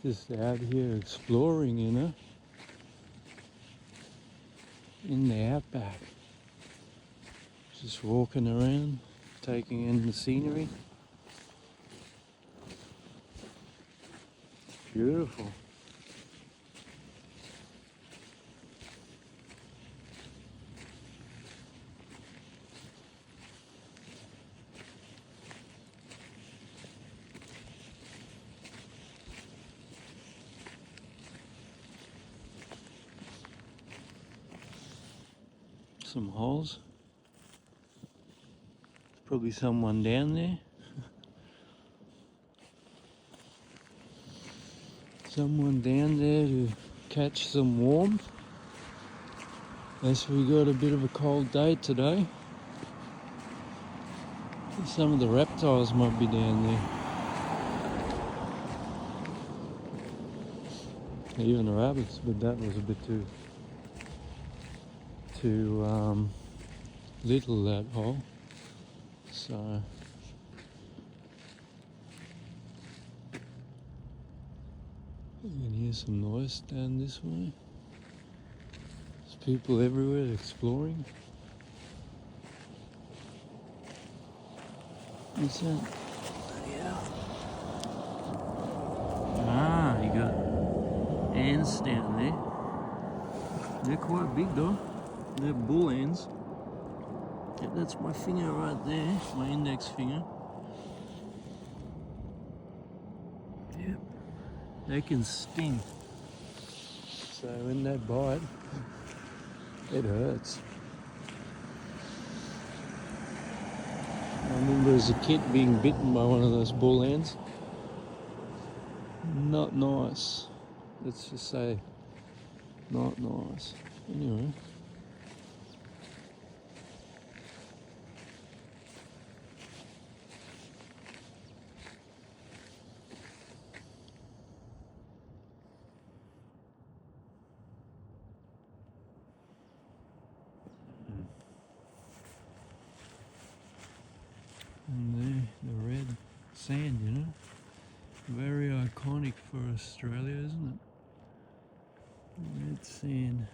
Just out here exploring, in the outback. Just walking around, taking in the scenery. Beautiful. Some holes. Probably someone down there. Someone down there to catch some warmth. Guess we got a bit of a cold day today. Some of the reptiles might be down there. Even the rabbits, but that was a bit too little, that hole. So you can hear some noise down this way. There's people everywhere exploring. What's that? Yeah. Ah, you got ants down there. They're quite big though. They're bull ants. Yeah, that's my finger right there, my index finger. Yep. They can sting. So when they bite, it hurts. I remember as a kid being bitten by one of those bull ants. Not nice. Let's just say, not nice. Anyway. And there, the red sand, very iconic for Australia, isn't it? Red sand.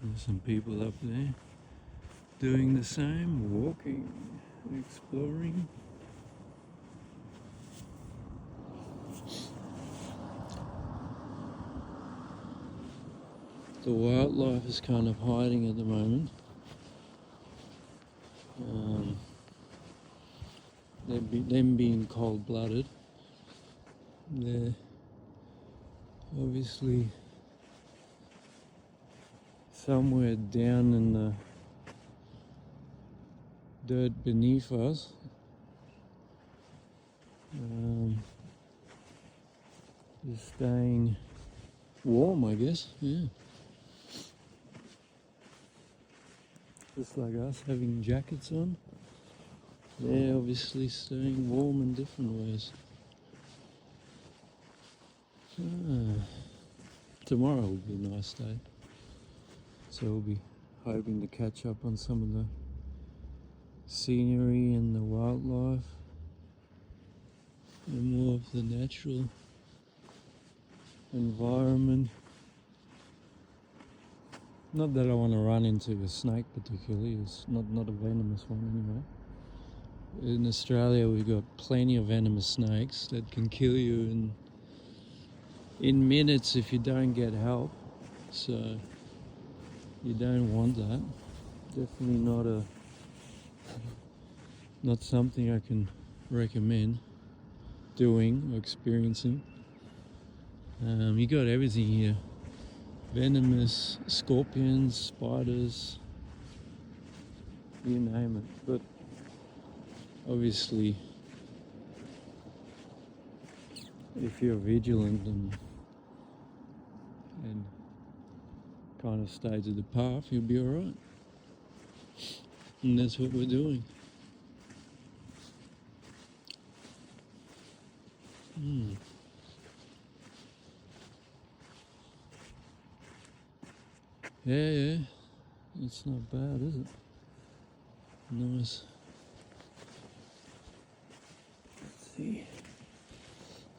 There's some people up there doing the same, walking, exploring. The wildlife is kind of hiding at the moment. Them being cold-blooded, they're obviously somewhere down in the dirt beneath us. Just staying warm, I guess, yeah. Just like us, having jackets on. They're obviously staying warm in different ways. Tomorrow will be a nice day. So we'll be hoping to catch up on some of the scenery and the wildlife and more of the natural environment. Not that I want to run into a snake particularly, it's not a venomous one anyway. In Australia we've got plenty of venomous snakes that can kill you in minutes if you don't get help. So you don't want that. Definitely not something I can recommend doing or experiencing. You got everything here. Venomous scorpions, spiders, you name it. But obviously, if you're vigilant and kind of stay to the path, you'll be alright. And that's what we're doing. Mm. Yeah, yeah. It's not bad, is it? Nice. Let's see.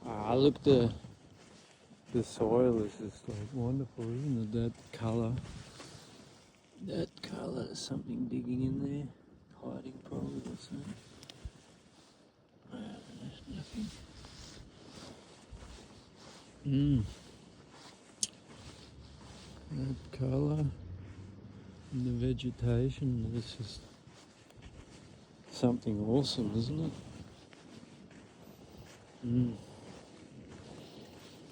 Look, the soil is just like wonderful, isn't it? That colour. That colour, something digging in there, hiding probably or something. Nothing. That colour and the vegetation is just something awesome, isn't it?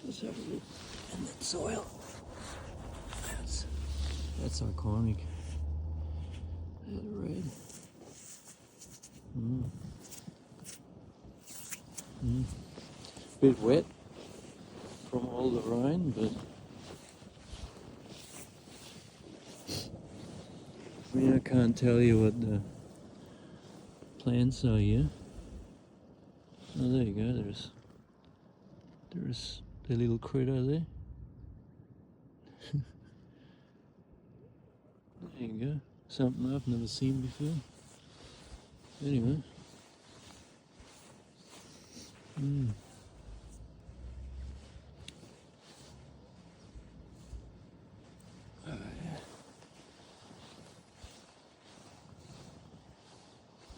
Let's have a look. And that soil. That's iconic. That red. Bit wet from all the rain, but I mean, I can't tell you what the plants are here. Oh, there you go. There's the little critter there. There you go. Something I've never seen before. Anyway. Oh, yeah.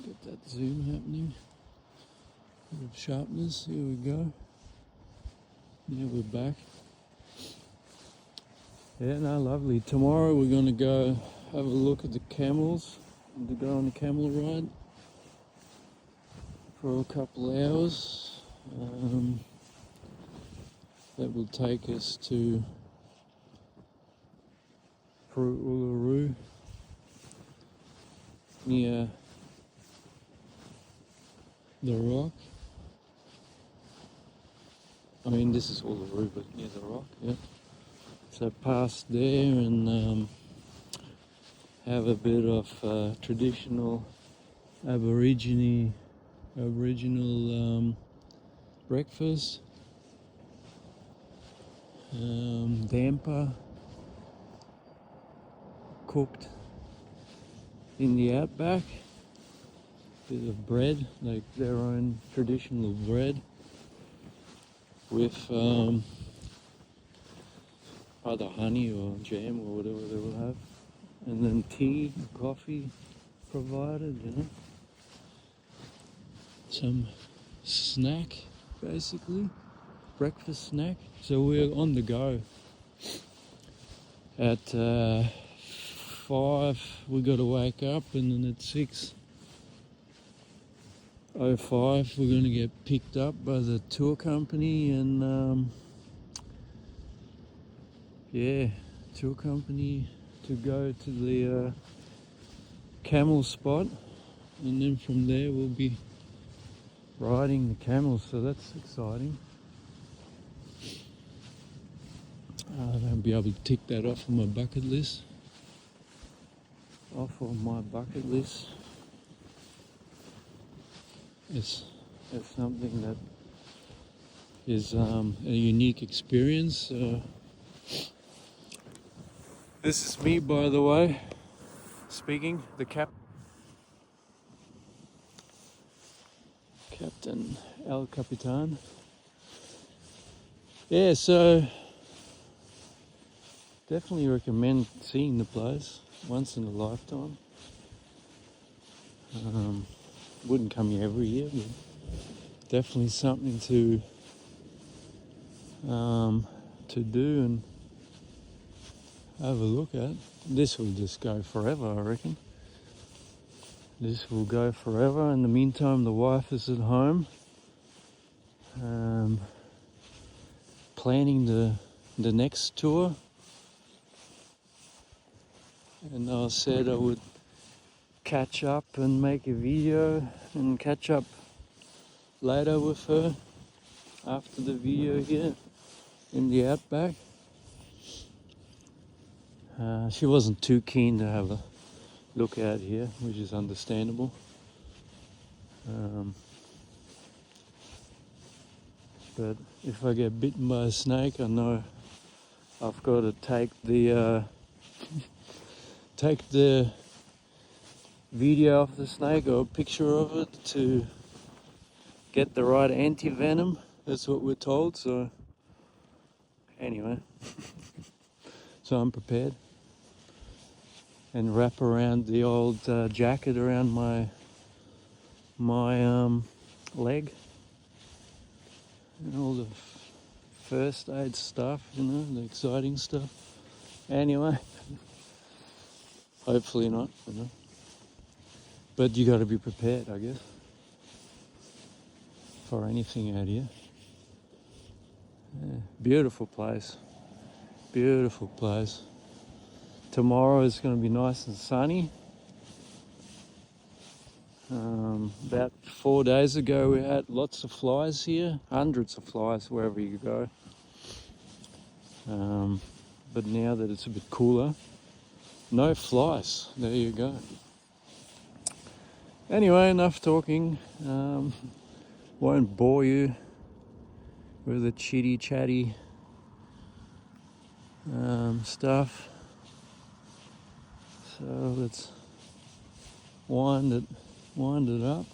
Get that zoom happening. Bit of sharpness. Here we go. Now we're back. Yeah, no, lovely. Tomorrow we're going to go have a look at the camels. To go on a camel ride for a couple of hours. That will take us to Uluru near the rock. I mean, this is Uluru, but near the rock, yeah. So past there and have a bit of traditional Aboriginal breakfast. Damper cooked in the outback. Bit of bread, like their own traditional bread, with either honey or jam or whatever they will have, and then tea, coffee provided, you know. Some snack, basically, breakfast snack. So we're on the go. At 5, we got to wake up, and then at 6:05 we're going to get picked up by the tour company, and tour company to go to the camel spot, and then from there we'll be riding the camels, so that's exciting. I'll be able to tick that off on my bucket list. It's something that is a unique experience. This is me, by the way, speaking, the Captain El Capitan. Yeah, so definitely recommend seeing the place once in a lifetime. Wouldn't come here every year, but definitely something to do and have a look at. This will just go forever, I reckon. This will go forever. In the meantime, the wife is at home, planning the next tour. And I said I would catch up and make a video and catch up later with her after the video here in the outback. She wasn't too keen to have a look out here, which is understandable. But if I get bitten by a snake, I know I've got to take the video of the snake or a picture of it to get the right anti-venom. That's what we're told. So anyway, so I'm prepared. And wrap around the old jacket around my leg, and all the first aid stuff, the exciting stuff. Anyway, hopefully not, but you got to be prepared, I guess, for anything out here. Yeah, beautiful place. Tomorrow is going to be nice and sunny. About 4 days ago we had lots of flies here, hundreds of flies wherever you go. But now that it's a bit cooler, no flies. There you go. Anyway, enough talking. Won't bore you with the chitty chatty stuff. So let's wind it up,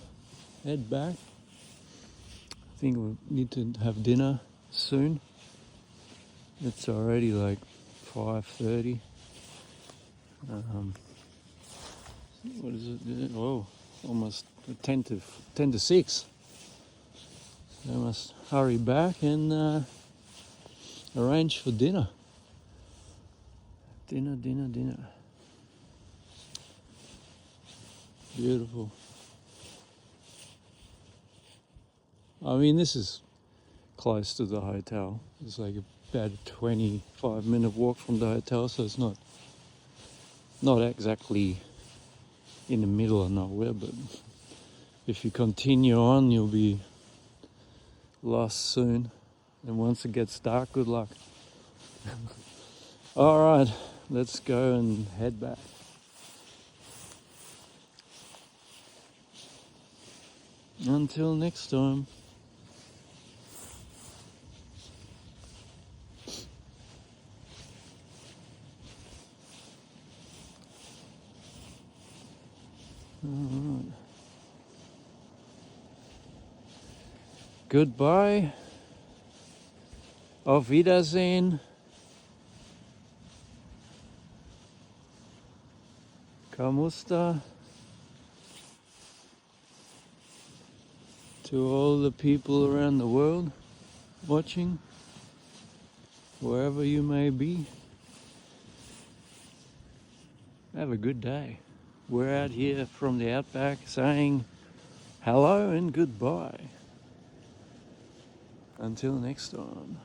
head back. I think we need to have dinner soon. It's already like 5:30. What is it? Oh, almost 10 to 6. So I must hurry back and arrange for dinner. Dinner. Beautiful. I mean, this is close to the hotel. It's like about a 25-minute walk from the hotel, so it's not exactly in the middle of nowhere, but if you continue on, you'll be lost soon. And once it gets dark, good luck. All right, let's go and head back. Until next time. All right. Goodbye. Auf Wiedersehen. Kamusta. To all the people around the world watching, wherever you may be, have a good day. We're out here from the outback saying hello and goodbye. Until next time.